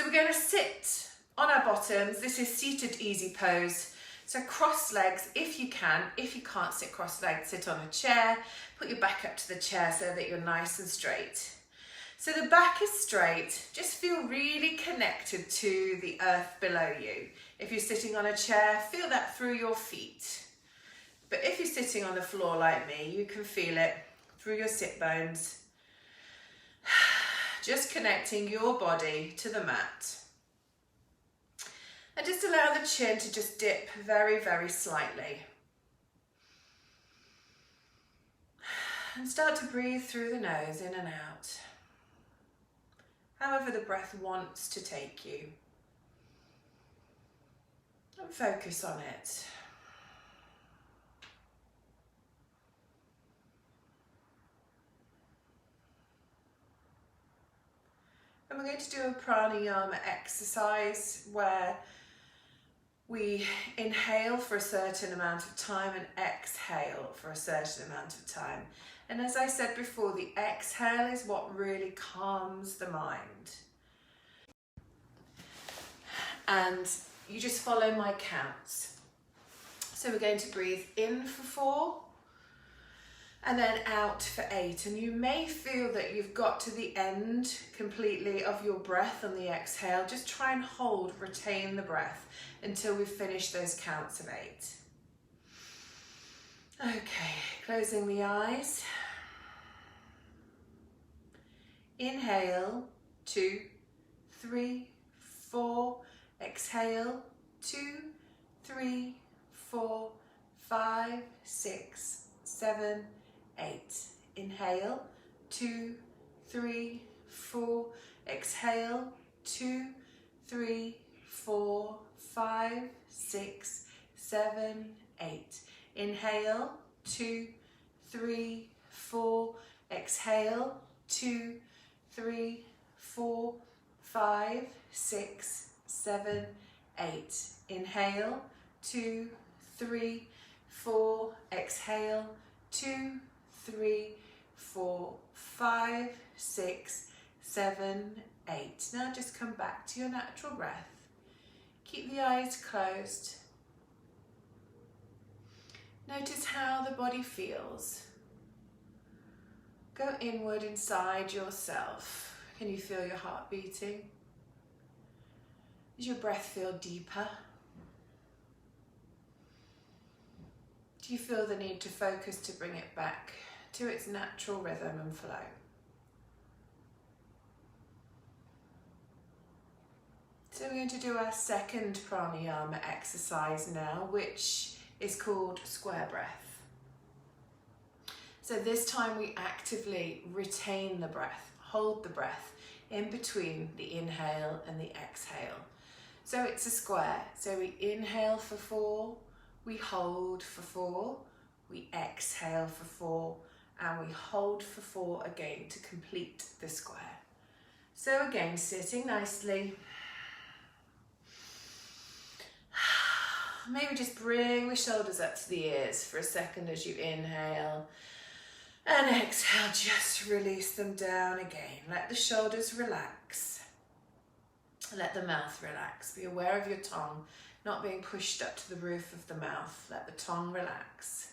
So we're going to sit on our bottoms. This is seated easy pose. So cross legs if you can. If you can't sit cross legged, sit on a chair. Put your back up to the chair so that you're nice and straight. So the back is straight. Just feel really connected to the earth below you. If you're sitting on a chair, feel that through your feet. But if you're sitting on the floor like me, you can feel it through your sit bones. Just connecting your body to the mat. And just allow the chin to just dip very, very slightly. And start to breathe through the nose, in and out. However the breath wants to take you. And focus on it. And we're going to do a pranayama exercise where we inhale for a certain amount of time and exhale for a certain amount of time. And as I said before, the exhale is what really calms the mind. And you just follow my counts. So we're going to breathe in for 4 and then out for 8. And you may feel that you've got to the end completely of your breath on the exhale. Just try and hold, retain the breath until we've finished those counts of 8. Okay, closing the eyes. Inhale, 2, 3, 4. Exhale, 2, 3, 4, 5, 6, 7, 8. Inhale, 2, 3, 4. Exhale, 2, 3, 4, 5, 6, 7, 8. Inhale, 2, 3, 4. Exhale, 2, 3, 4, 5, 6, 7, 8. Inhale, 2, 3, 4. Exhale, 2, 3, 4, 5, 6, 7, 8. Now just come back to your natural breath. Keep the eyes closed. Notice how the body feels. Go inward inside yourself. Can you feel your heart beating? Does your breath feel deeper? Do you feel the need to focus to bring it back to its natural rhythm and flow? So we're going to do our second pranayama exercise now, which is called square breath. So this time we actively retain the breath, hold the breath in between the inhale and the exhale. So it's a square. So we inhale for 4, we hold for 4, we exhale for 4, and we hold for 4 again to complete the square. So again, sitting nicely. Maybe just bring the shoulders up to the ears for a second as you inhale. And exhale, just release them down again. Let the shoulders relax. Let the mouth relax. Be aware of your tongue not being pushed up to the roof of the mouth. Let the tongue relax.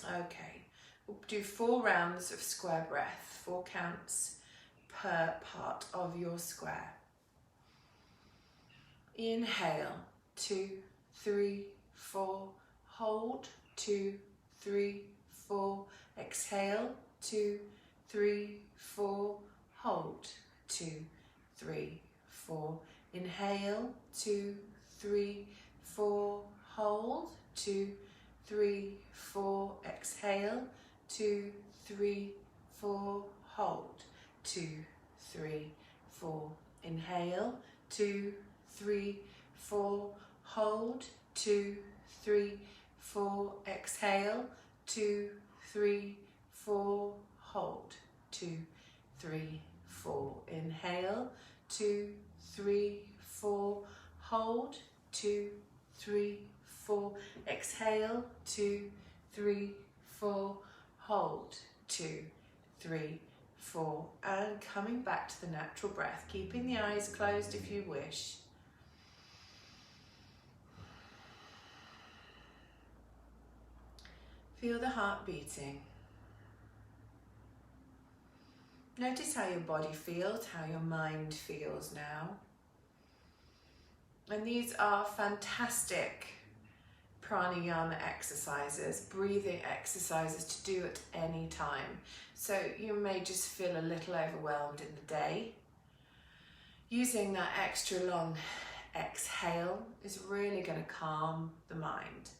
Okay, we'll do 4 rounds of square breath, 4 counts per part of your square. Inhale, 2, 3, 4, hold, 2, 3, 4, exhale, 2, 3, 4, hold, 2, 3, 4, inhale, 2, 3, 4, hold, 2, 3, 4, exhale, 2, 3, 4, hold, 2, 3, 4, inhale, 2, 3, 4, hold, 2, 3, 4, exhale, 2, 3, 4, hold, 2, 3, 4, inhale, 2, 3, 4, hold, 2, 3, 4, exhale, 2, 3, 4, hold, 2, 3, 4, and coming back to the natural breath, keeping the eyes closed if you wish. Feel the heart beating. Notice how your body feels, how your mind feels now. And these are fantastic pranayama exercises, breathing exercises to do at any time. So you may just feel a little overwhelmed in the day. Using that extra long exhale is really going to calm the mind.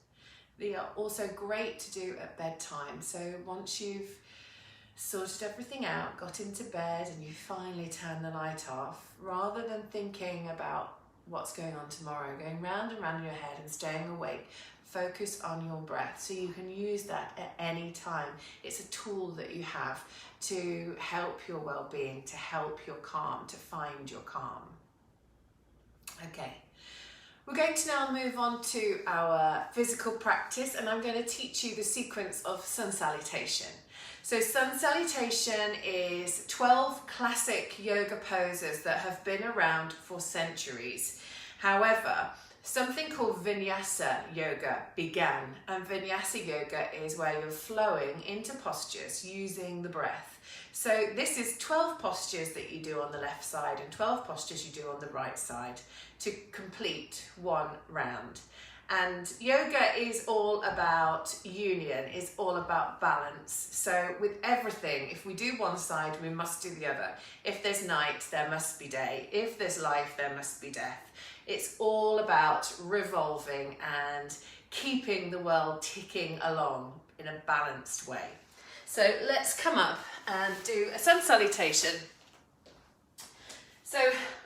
They are also great to do at bedtime. So once you've sorted everything out, got into bed, and you finally turn the light off, rather than thinking about what's going on tomorrow, going round and round in your head and staying awake, focus on your breath. So you can use that at any time. It's a tool that you have to help your well-being, to help your calm, to find your calm. Okay. We're going to now move on to our physical practice, and I'm going to teach you the sequence of sun salutation. So sun salutation is 12 classic yoga poses that have been around for centuries. However, something called vinyasa yoga began, and vinyasa yoga is where you're flowing into postures using the breath. So this is 12 postures that you do on the left side and 12 postures you do on the right side to complete one round. And yoga is all about union, is all about balance. So with everything, if we do one side, we must do the other. If there's night, there must be day. If there's life, there must be death. It's all about revolving and keeping the world ticking along in a balanced way. So let's come up and do a sun salutation. So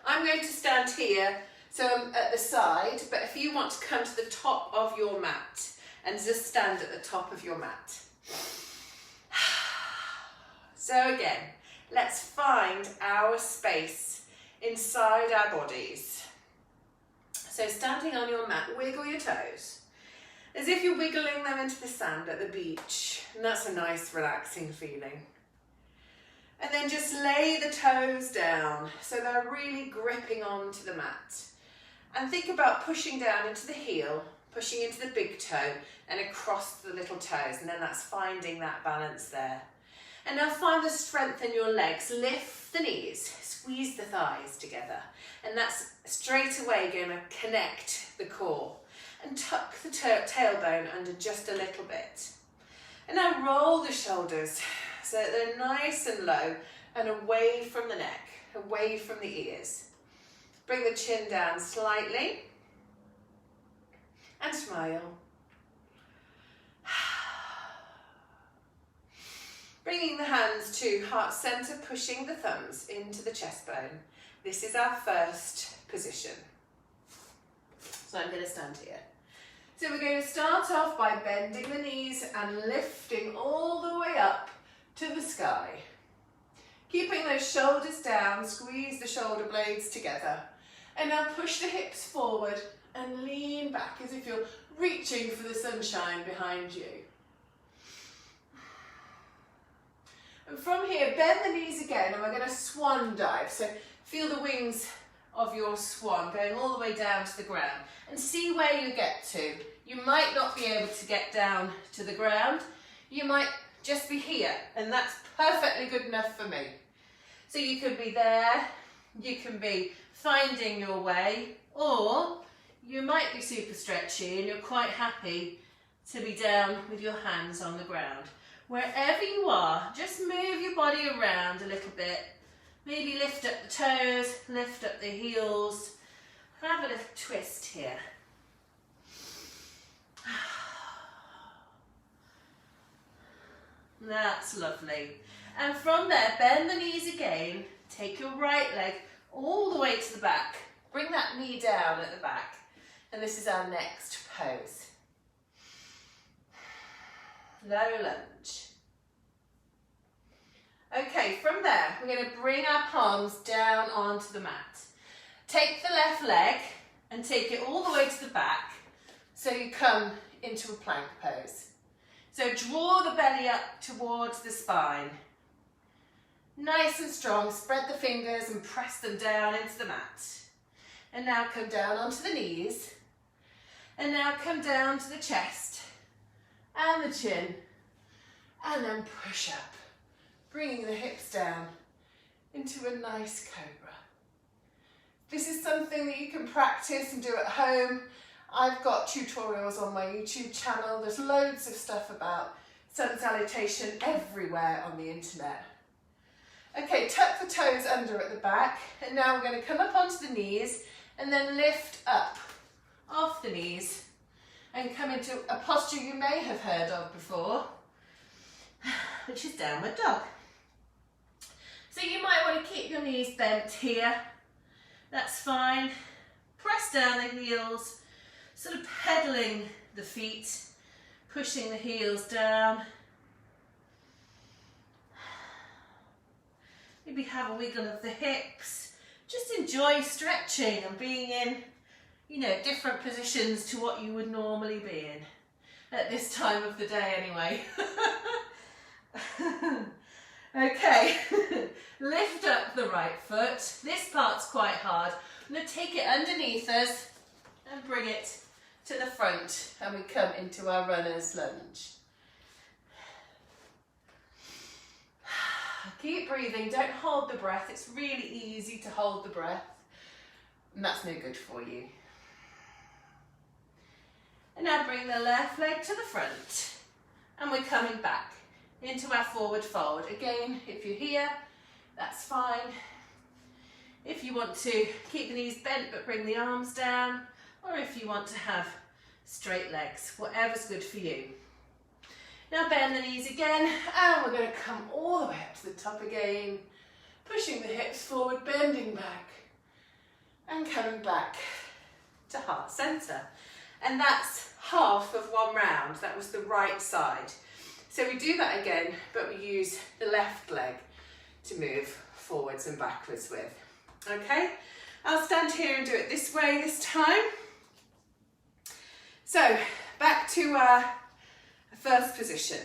I'm going to stand here. So I'm at the side, but if you want to come to the top of your mat and just stand at the top of your mat. So again, let's find our space inside our bodies. So standing on your mat, wiggle your toes as if you're wiggling them into the sand at the beach. And that's a nice relaxing feeling. And then just lay the toes down so they're really gripping onto the mat. And think about pushing down into the heel, pushing into the big toe and across the little toes. And then that's finding that balance there. And now find the strength in your legs. Lift the knees, squeeze the thighs together. And that's straight away going to connect the core. And tuck the tailbone under just a little bit. And now roll the shoulders so that they're nice and low and away from the neck, away from the ears. Bring the chin down slightly and smile. Bringing the hands to heart center, pushing the thumbs into the chest bone. This is our first position. So I'm going to stand here. So we're going to start off by bending the knees and lifting all the way up to the sky. Keeping those shoulders down, squeeze the shoulder blades together. And now push the hips forward and lean back as if you're reaching for the sunshine behind you. And from here, bend the knees again and we're going to swan dive. So feel the wings of your swan going all the way down to the ground and see where you get to. You might not be able to get down to the ground. You might just be here, and that's perfectly good enough for me. So you could be there, you can be finding your way, or you might be super stretchy and you're quite happy to be down with your hands on the ground. Wherever you are, just move your body around a little bit. Maybe lift up the toes, lift up the heels. Have a little twist here. That's lovely. And from there, bend the knees again. Take your right leg all the way to the back. Bring that knee down at the back. And this is our next pose. Low lunge. Okay, from there, we're going to bring our palms down onto the mat. Take the left leg and take it all the way to the back so you come into a plank pose. So draw the belly up towards the spine. Nice and strong, spread the fingers and press them down into the mat. And now come down onto the knees. And now come down to the chest and the chin. And then push up, bringing the hips down into a nice cobra. This is something that you can practice and do at home. I've got tutorials on my YouTube channel. There's loads of stuff about sun salutation everywhere on the internet. Okay, tuck the toes under at the back, and now we're going to come up onto the knees and then lift up off the knees and come into a posture you may have heard of before, which is downward dog. So you might want to keep your knees bent here. That's fine. Press down the heels, sort of pedaling the feet, pushing the heels down. Maybe have a wiggle of the hips. Just enjoy stretching and being in, you know, different positions to what you would normally be in. At this time of the day anyway. Okay, lift up the right foot. This part's quite hard. I'm going to take it underneath us and bring it to the front, and we come into our runner's lunge. Keep breathing, don't hold the breath. It's really easy to hold the breath, and that's no good for you. And now bring the left leg to the front, and we're coming back into our forward fold. Again, if you're here, that's fine. If you want to keep the knees bent but bring the arms down, or if you want to have straight legs, whatever's good for you. Now bend the knees again, and we're going to come all the way up to the top again, pushing the hips forward, bending back, and coming back to heart center. And that's half of one round. That was the right side. So we do that again, but we use the left leg to move forwards and backwards with. Okay, I'll stand here and do it this way this time. So back to our first position,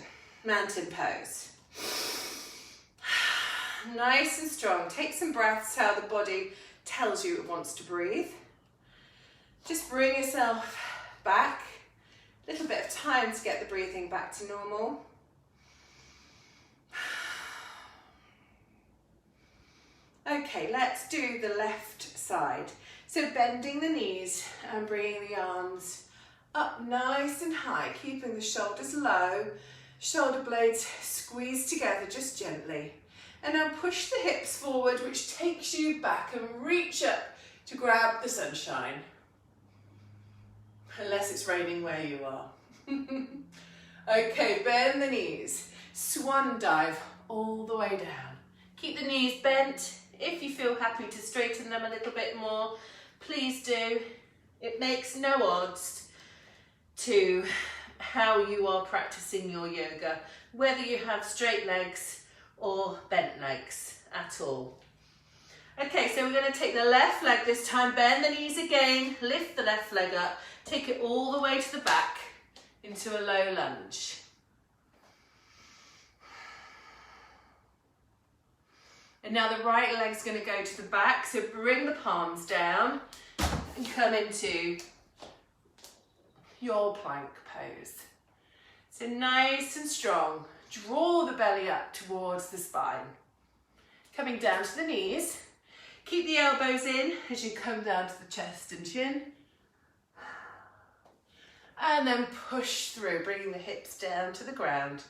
mountain pose. Nice and strong. Take some breaths, how the body tells you it wants to breathe. Just bring yourself back. A little bit of time to get the breathing back to normal. Okay, let's do the left side. So bending the knees and bringing the arms up nice and high, keeping the shoulders low, shoulder blades squeeze together just gently. And now push the hips forward, which takes you back, and reach up to grab the sunshine. Unless it's raining where you are. Okay, bend the knees. Swan dive all the way down. Keep the knees bent. If you feel happy to straighten them a little bit more, please do. It makes no odds to how you are practicing your yoga, whether you have straight legs or bent legs at all. Okay, so we're going to take the left leg this time, bend the knees again, lift the left leg up, take it all the way to the back into a low lunge. And now the right leg's going to go to the back, so bring the palms down and come into your plank pose. So nice and strong. Draw the belly up towards the spine. Coming down to the knees. Keep the elbows in as you come down to the chest and chin. And then push through, bringing the hips down to the ground.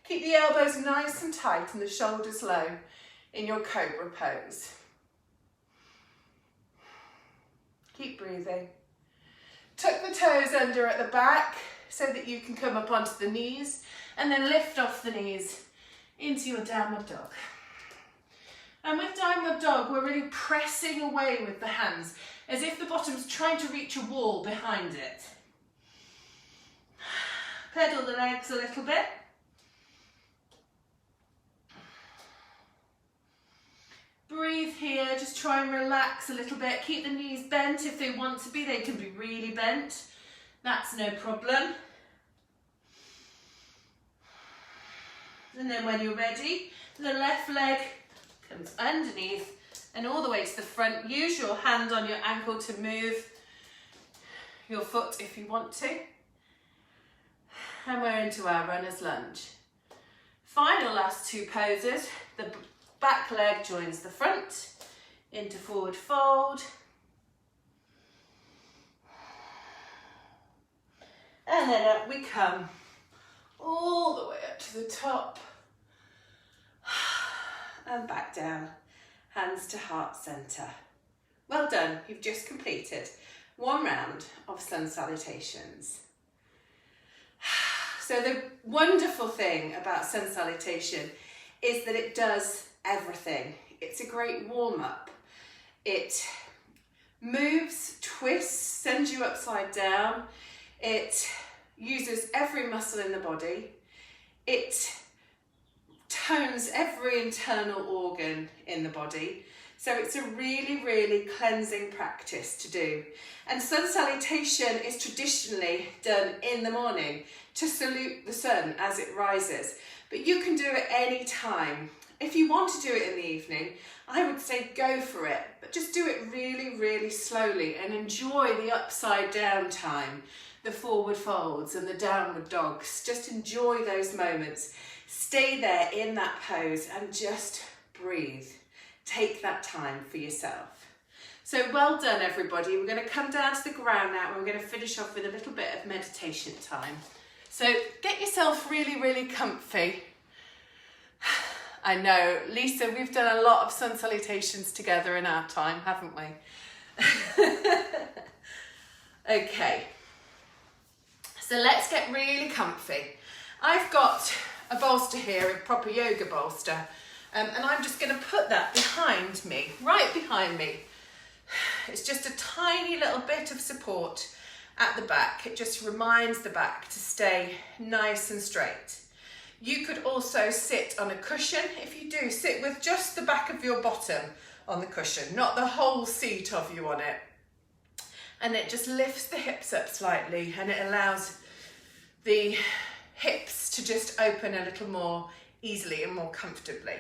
Keep the elbows nice and tight and the shoulders low in your cobra pose. Keep breathing. Tuck the toes under at the back so that you can come up onto the knees, and then lift off the knees into your downward dog. And with downward dog, we're really pressing away with the hands as if the bottom's trying to reach a wall behind it. Pedal the legs a little bit. Breathe here, just try and relax a little bit. Keep the knees bent if they want to be. They can be really bent. That's no problem. And then when you're ready, the left leg Comes underneath and all the way to the front. Use your hand on your ankle to move your foot if you want to. And we're into our runner's lunge. Final last two poses. The back leg joins the front into forward fold. And then up we come, all the way up to the top. And back down, hands to heart center. Well done, you've just completed one round of sun salutations. So the wonderful thing about sun salutation is that it does everything. It's a great warm-up. It moves, twists, sends you upside down. It uses every muscle in the body. It tones every internal organ in the body. So it's a really, really cleansing practice to do. And sun salutation is traditionally done in the morning to salute the sun as it rises. But you can do it any time. If you want to do it in the evening, I would say go for it, but just do it really, really slowly and enjoy the upside down time, the forward folds and the downward dogs. Just enjoy those moments. Stay there in that pose and just breathe. Take that time for yourself. So well done, everybody. We're going to come down to the ground now and we're going to finish off with a little bit of meditation time. So get yourself really, really comfy. I know, Lisa, we've done a lot of sun salutations together in our time, haven't we? Okay, so let's get really comfy. I've got a bolster here, a proper yoga bolster, and I'm just going to put that behind me, right behind me. It's just a tiny little bit of support at the back. It just reminds the back to stay nice and straight. You could also sit on a cushion. If you do, sit with just the back of your bottom on the cushion, not the whole seat of you on it. And it just lifts the hips up slightly and it allows the hips to just open a little more easily and more comfortably.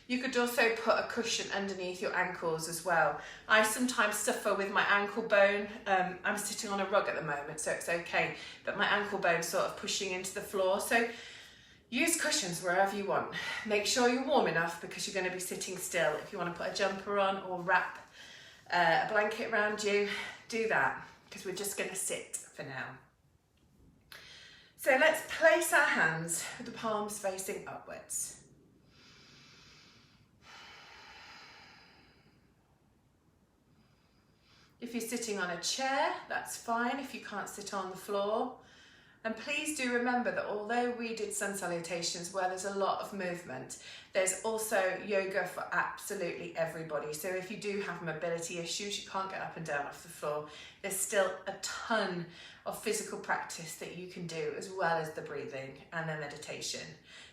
You could also put a cushion underneath your ankles as well. I sometimes suffer with my ankle bone. I'm sitting on a rug at the moment, so it's okay, but my ankle bone's sort of pushing into the floor. So use cushions wherever you want. Make sure you're warm enough because you're going to be sitting still. If you want to put a jumper on or wrap a blanket around you, do that because we're just going to sit for now. So let's place our hands with the palms facing upwards. If you're sitting on a chair, that's fine if you can't sit on the floor. And please do remember that although we did sun salutations where there's a lot of movement, there's also yoga for absolutely everybody. So if you do have mobility issues, you can't get up and down off the floor, there's still a ton of physical practice that you can do as well as the breathing and the meditation.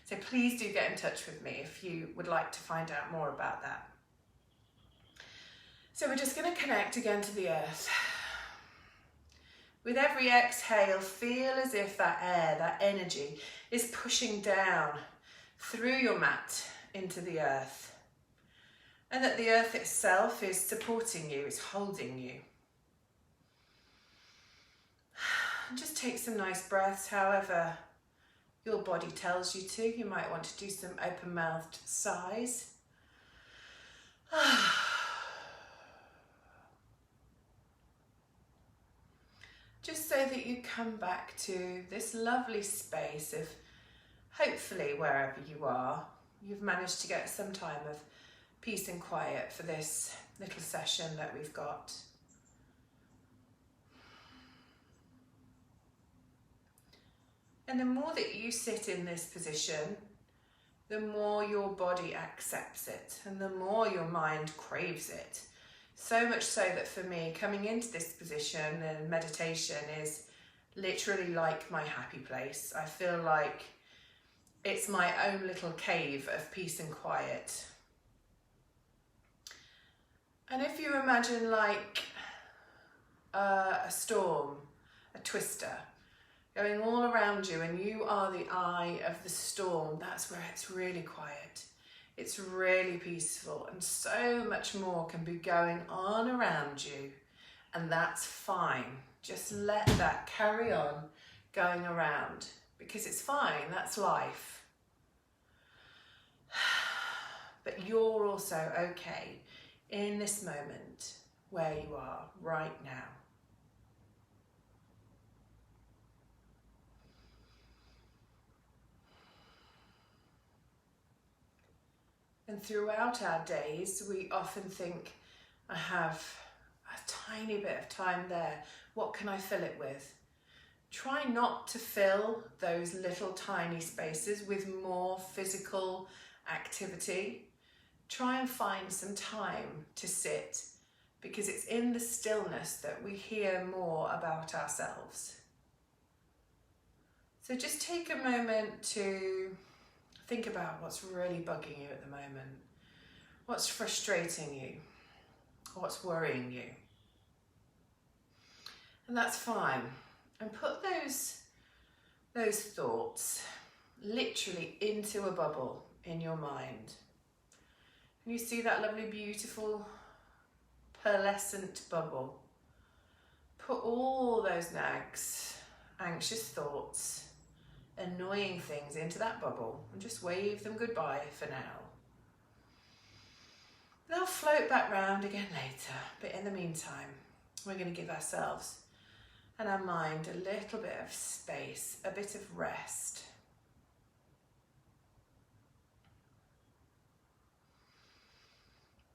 So please do get in touch with me if you would like to find out more about that. So we're just going to connect again to the earth. With every exhale, feel as if that air, that energy is pushing down through your mat into the earth. And that the earth itself is supporting you, is holding you. Just take some nice breaths, however your body tells you to. You might want to do some open-mouthed sighs. Just so that you come back to this lovely space of, hopefully wherever you are, you've managed to get some time of peace and quiet for this little session that we've got. And the more that you sit in this position, the more your body accepts it and the more your mind craves it. So much so that for me, coming into this position and meditation is literally like my happy place. I feel like it's my own little cave of peace and quiet. And if you imagine like a storm, a twister, going all around you and you are the eye of the storm, that's where it's really quiet. It's really peaceful, and so much more can be going on around you, and that's fine. Just let that carry on going around, because it's fine, that's life. But you're also okay in this moment where you are right now. And throughout our days, we often think, I have a tiny bit of time there. What can I fill it with? Try not to fill those little tiny spaces with more physical activity. Try and find some time to sit, because it's in the stillness that we hear more about ourselves. So just take a moment to think about what's really bugging you at the moment. What's frustrating you? What's worrying you? And that's fine. And put those thoughts literally into a bubble in your mind. And you see that lovely, beautiful, pearlescent bubble. Put all those nags, anxious thoughts, annoying things into that bubble and just wave them goodbye for now. They'll float back round again later, but in the meantime, we're going to give ourselves and our mind a little bit of space, a bit of rest.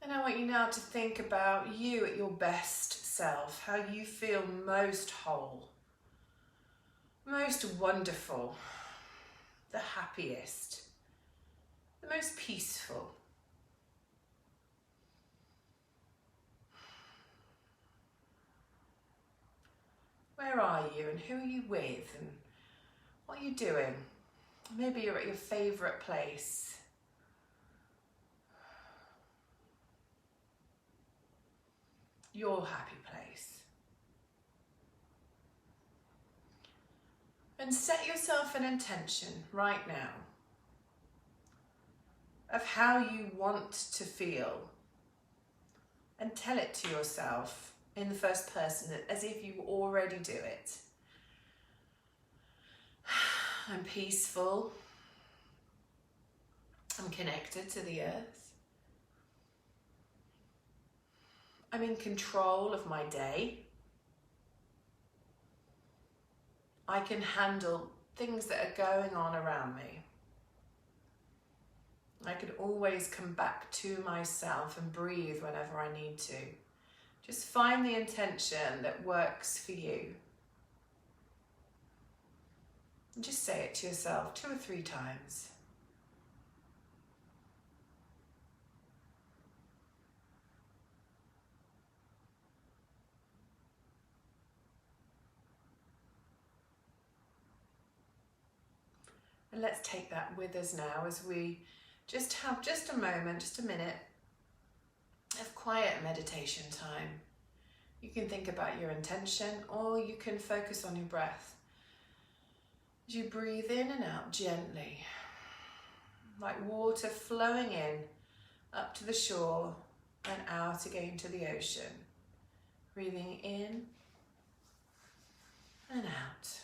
And I want you now to think about you at your best self, how you feel most whole, most wonderful, the happiest, the most peaceful. Where are you, and who are you with, and what are you doing? Maybe you're at your favourite place. Your happy place. And set yourself an intention right now of how you want to feel, and tell it to yourself in the first person as if you already do it. I'm peaceful. I'm connected to the earth. I'm in control of my day. I can handle things that are going on around me. I can always come back to myself and breathe whenever I need to. Just find the intention that works for you. And just say it to yourself 2 or 3 times. And let's take that with us now as we just have just a moment, just a minute of quiet meditation time. You can think about your intention, or you can focus on your breath. As you breathe in and out gently, like water flowing in up to the shore and out again to the ocean. Breathing in and out.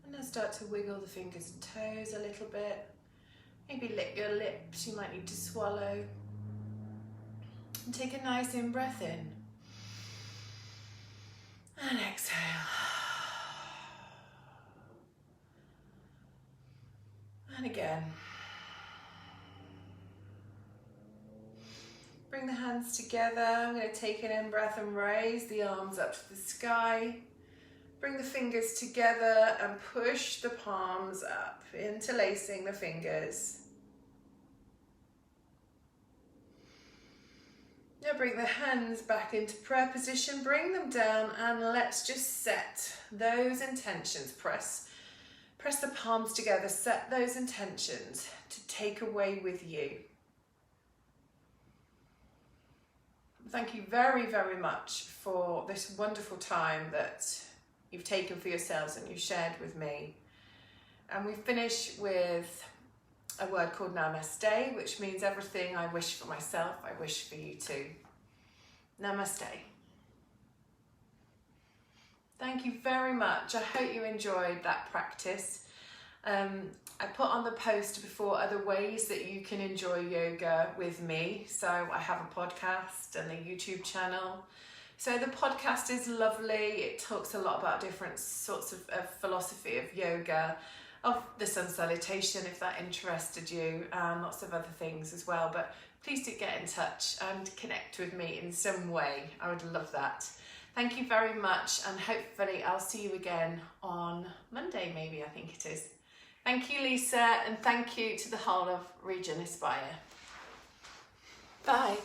And then start to wiggle the fingers and toes a little bit. Maybe lick your lips, you might need to swallow. And take a nice in-breath in. And exhale. And again. Bring the hands together. I'm going to take an in-breath and raise the arms up to the sky. Bring the fingers together and push the palms up, interlacing the fingers. Now bring the hands back into prayer position, bring them down, and let's just set those intentions. Press the palms together, set those intentions to take away with you. Thank you very, very much for this wonderful time that you've taken for yourselves and you've shared with me. And we finish with a word called Namaste, which means everything I wish for myself, I wish for you too. Namaste. Thank you very much. I hope you enjoyed that practice. I put on the post before other ways that you can enjoy yoga with me. So I have a podcast and a YouTube channel. So the podcast is lovely. It talks a lot about different sorts of philosophy of yoga, of the sun salutation if that interested you, and lots of other things as well. But please do get in touch and connect with me in some way. I would love that. Thank you very much, and hopefully I'll see you again on Monday, maybe, I think it is. Thank you, Lisa, and thank you to the whole of Region Aspire. Bye.